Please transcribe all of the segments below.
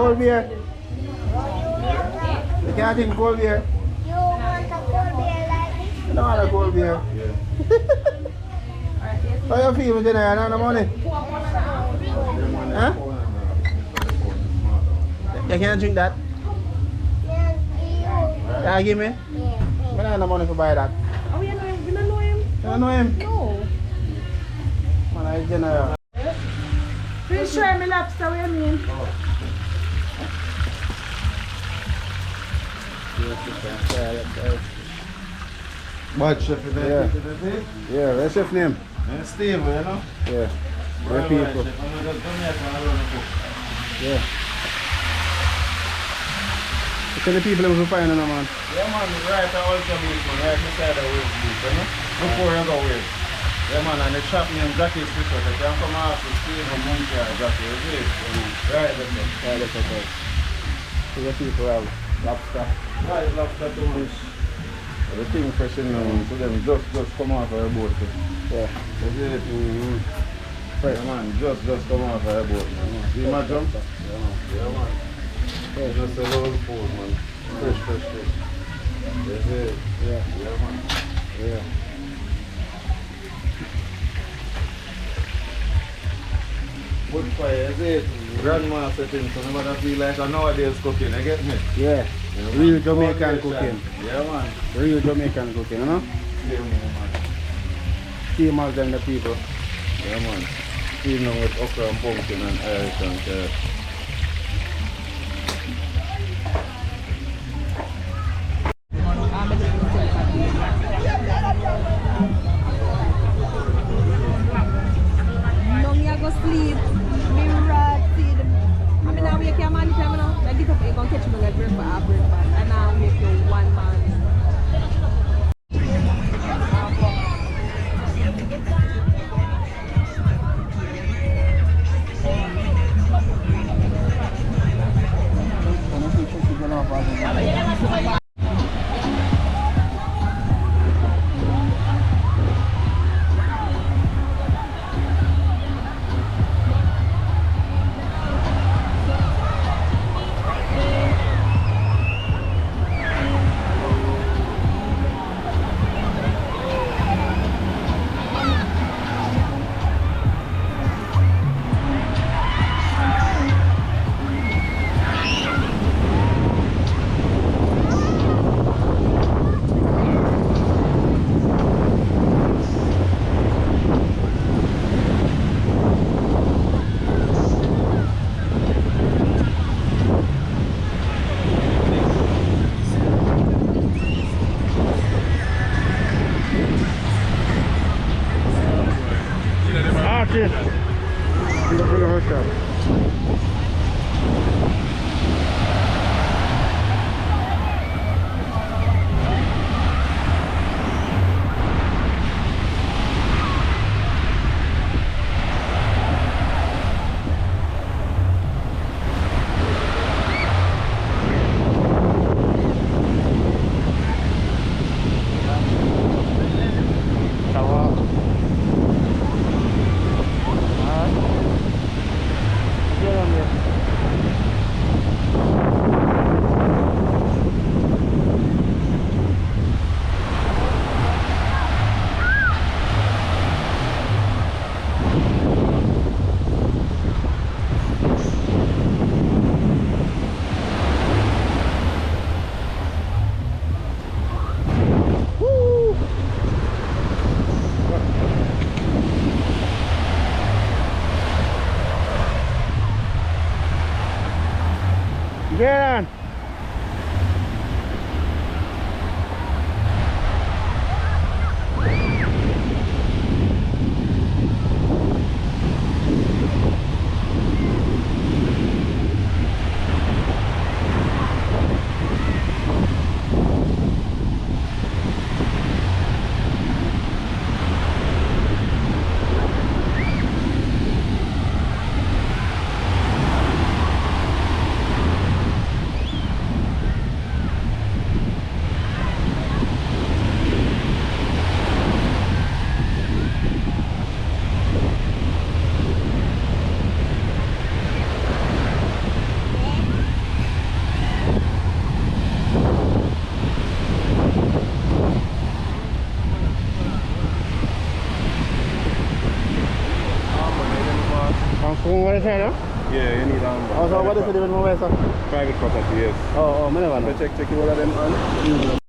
cold beer. You can't drink cold beer. You want a cold beer like this? You don't want a cold beer. How you feel with you now? No money? Huh? You can't drink that? Yeah, Yeah, give me. I don't have no money to buy that. Oh, you know him? You don't know him? You don't know him? No. Man, I general. Please try me lobster, what you mean? Bad chef in there. Yeah, what's chef name? Steve, you know? Yeah. Where people? Yeah. Tell the people who find them, man. Yeah, man, right at Ultra Beach, man, right beside the West Beach, you know? Before you go away. Yeah, man, and the shop name Jackie's Fisher. They can come off to Steve and Monkey Jackie, you see? Right, that's it. Yeah, that's okay. So the people have lobster. Right, lobster too much. The thing fresh in them, so them just come off our boat. Yeah. That's it. Fresh. Yeah, man, just come off our boat. See my jump? Yeah, man. Yeah, man. Yeah. Just a little food, man. Fresh. That's it. Yeah. Yeah, man. Yeah. Wood fire, is it? Grandma setting, so nobody feel like a nowadays cooking, you get me? Yeah. Yeah, Real man. Jamaican Foundation. cooking. Yeah, man. Real Jamaican cooking, you know? Yeah, man. Same as them the people. Yeah, man. Steaming with okra and pumpkin and Irish and carrot. No, me I go sleep. Me rotted. I mean, I wake your man, you know. I get up, you gonna catch me like breakfast. And I wake you one man. Artist. In the bigger hotel. on the side, huh? Yeah, you need Oh, so what is it even more, sir? private property, yes. Oh, I never know. So check all of them on.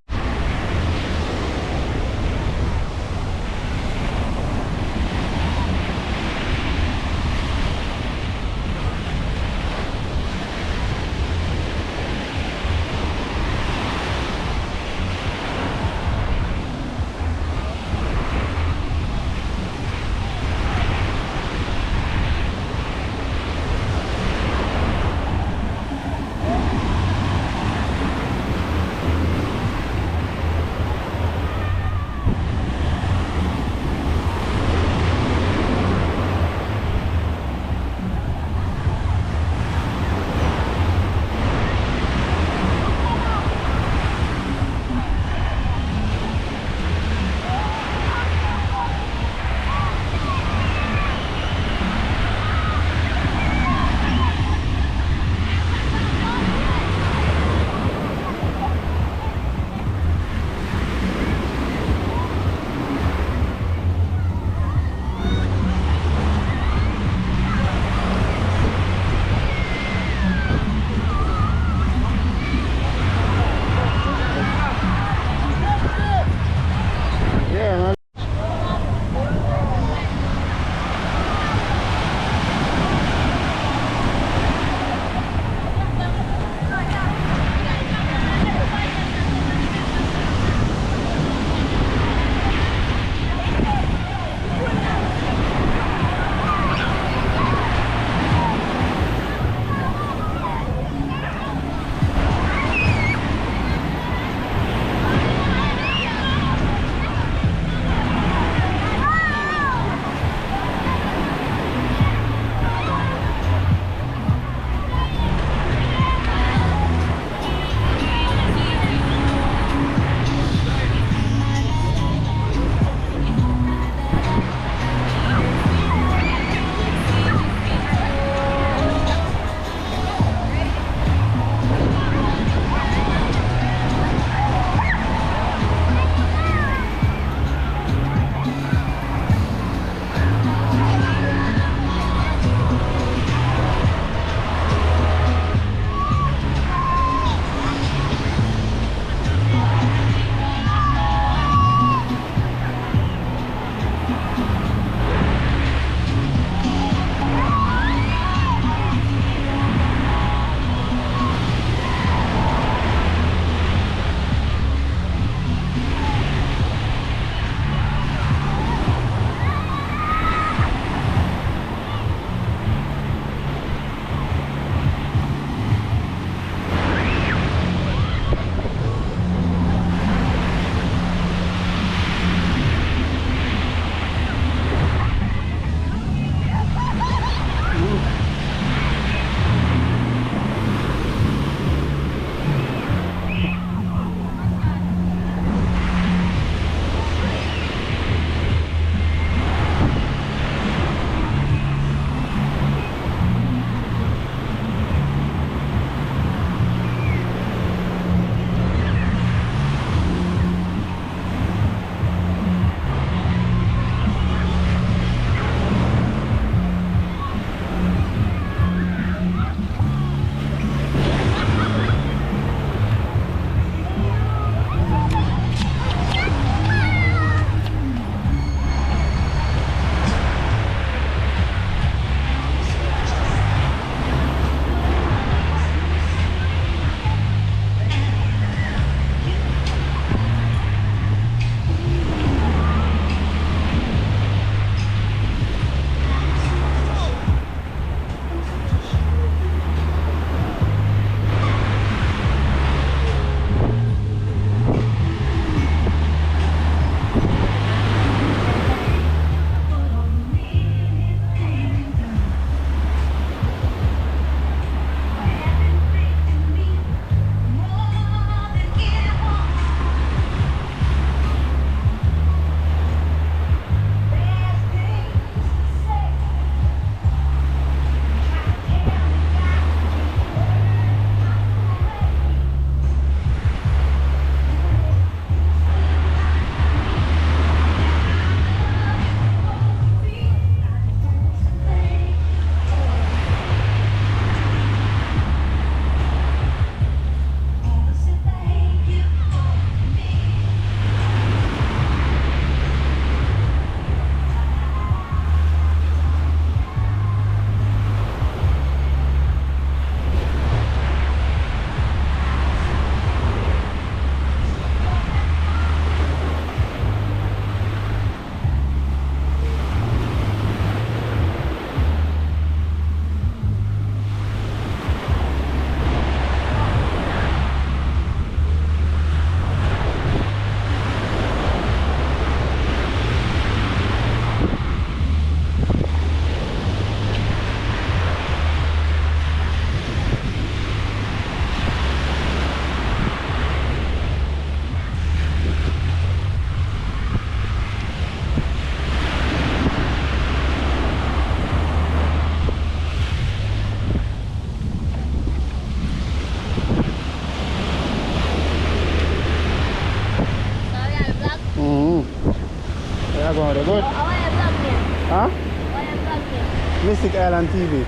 They're good. I want a vlog here. Huh? I want a vlog here. Mystic Island TV.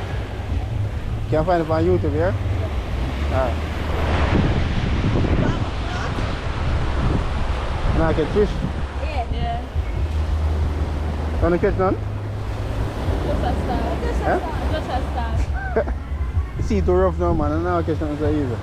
Can you find it on YouTube here? Alright. Now I catch fish. Yeah. Wanna catch none? Just a start. Huh? Just a start. The sea too rough now, man. And now I catch nothing so easy.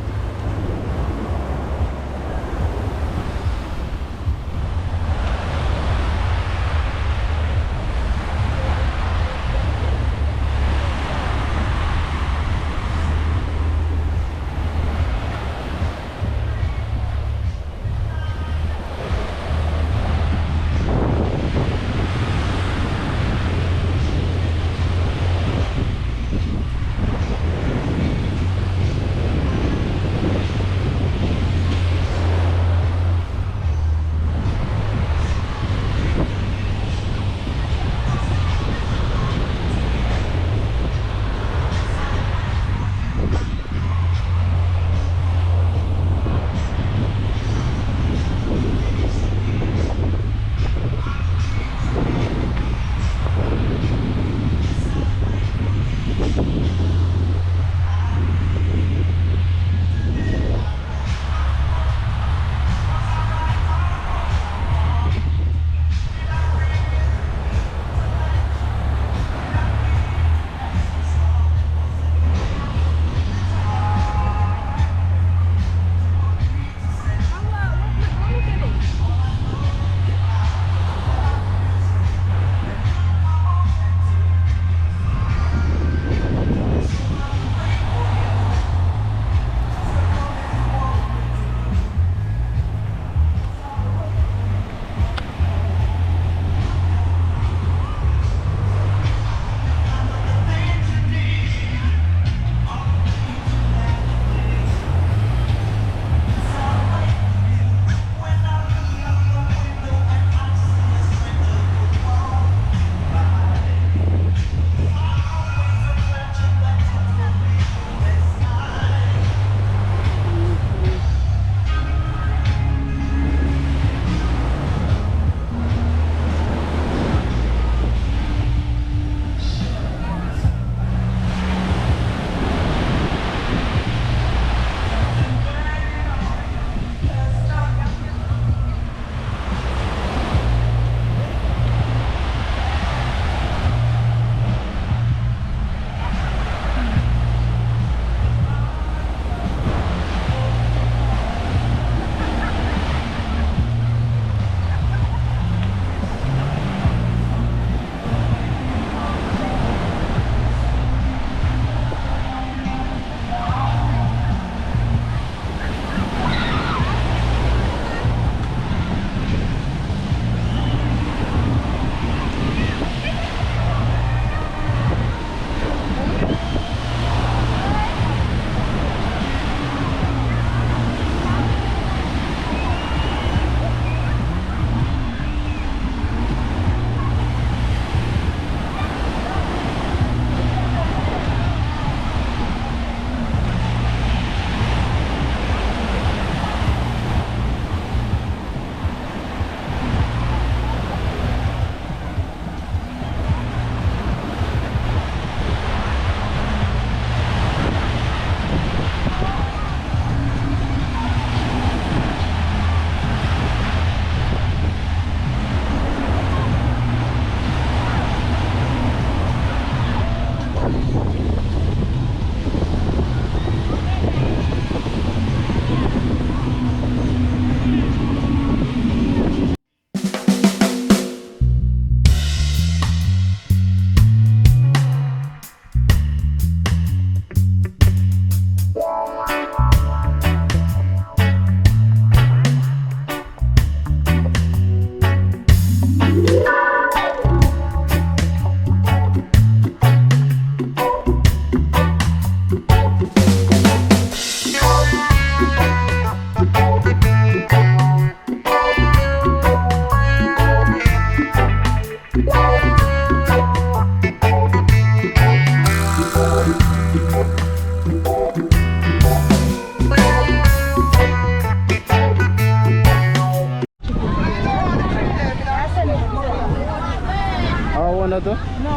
one that too? No.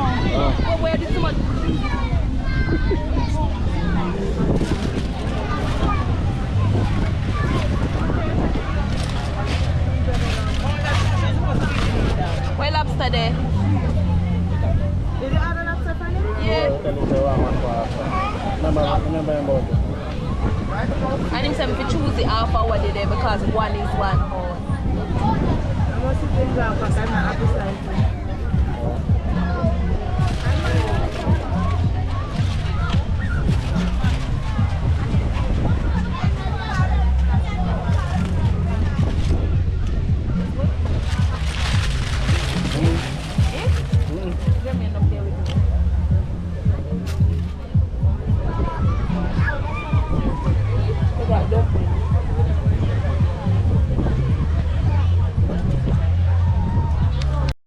Oh, where did someone? Where lobster there? Did you add a lobster for me? Yeah. And him said if you choose the half hour there because one is one more.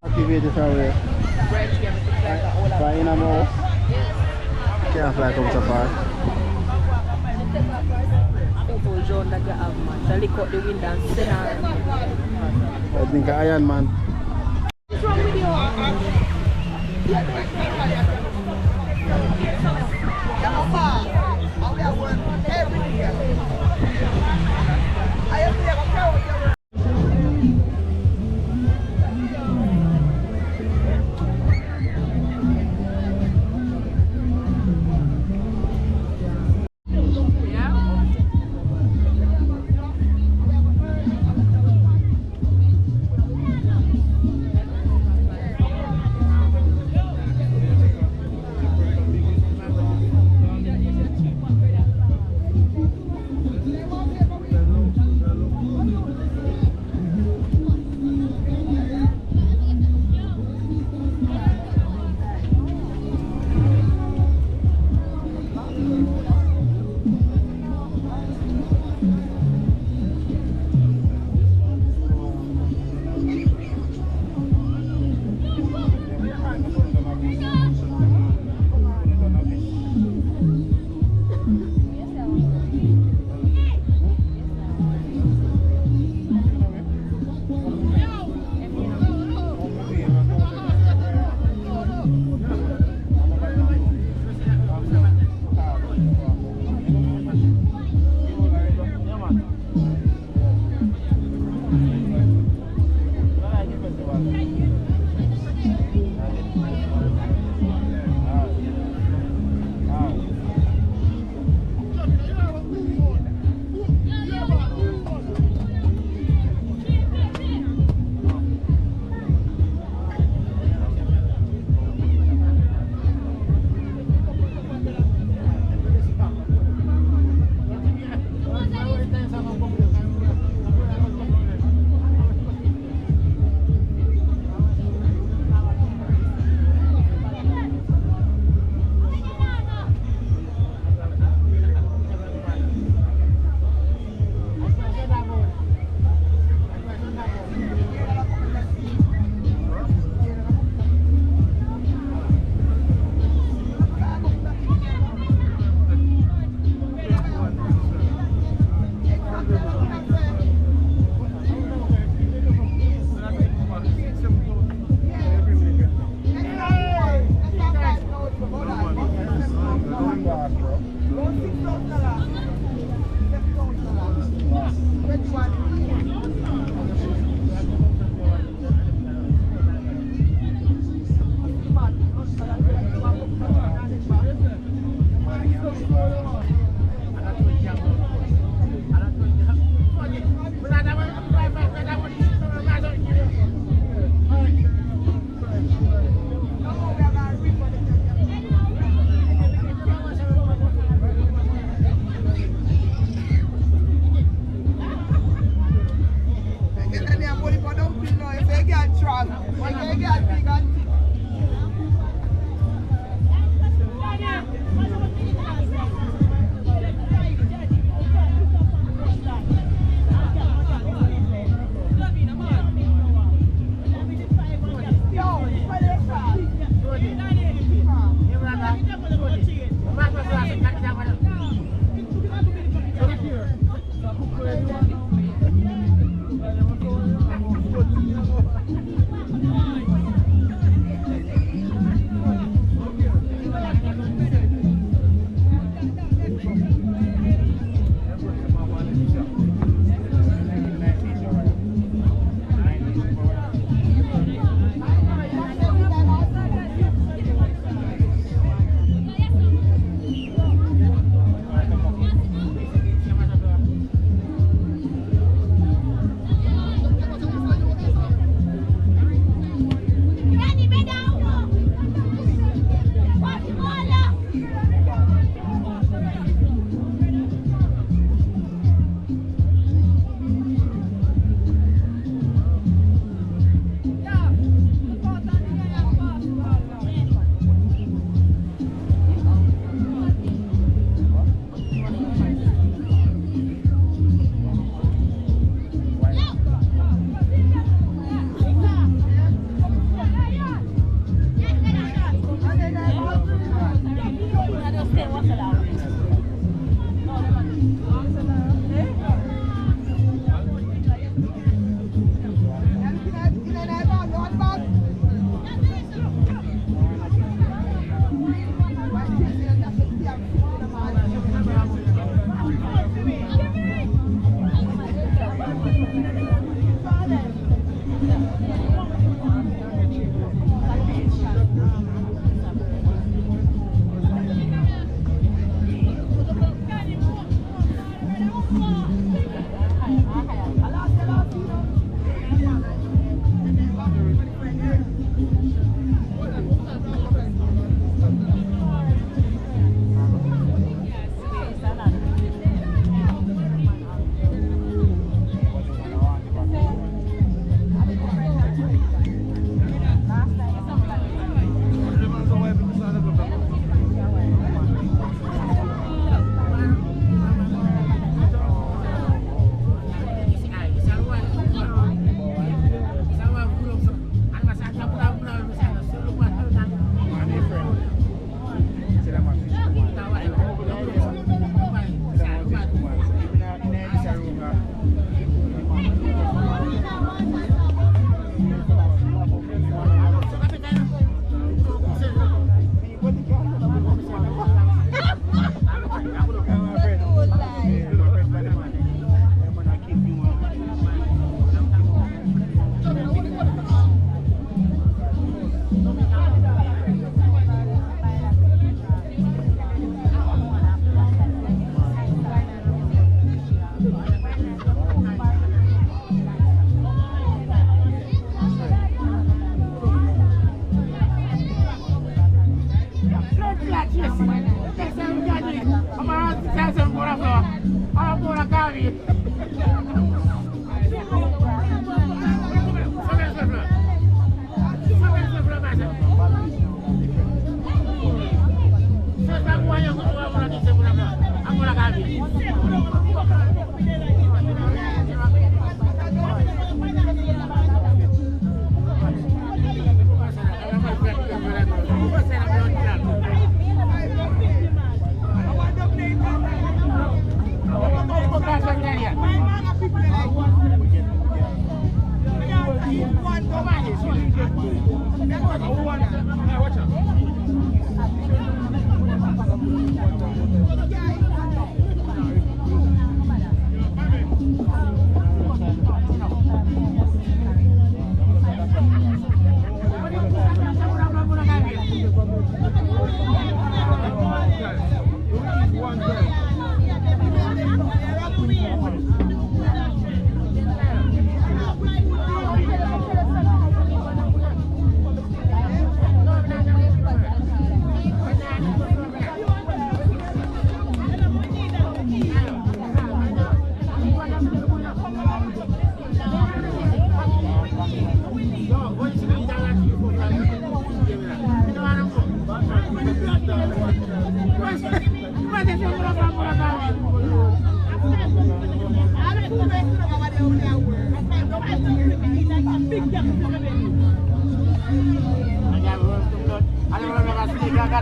Activate this away. Fly in and out. Can't fly come so far. I think Iron Man. What's wrong with you?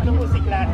Musik lah.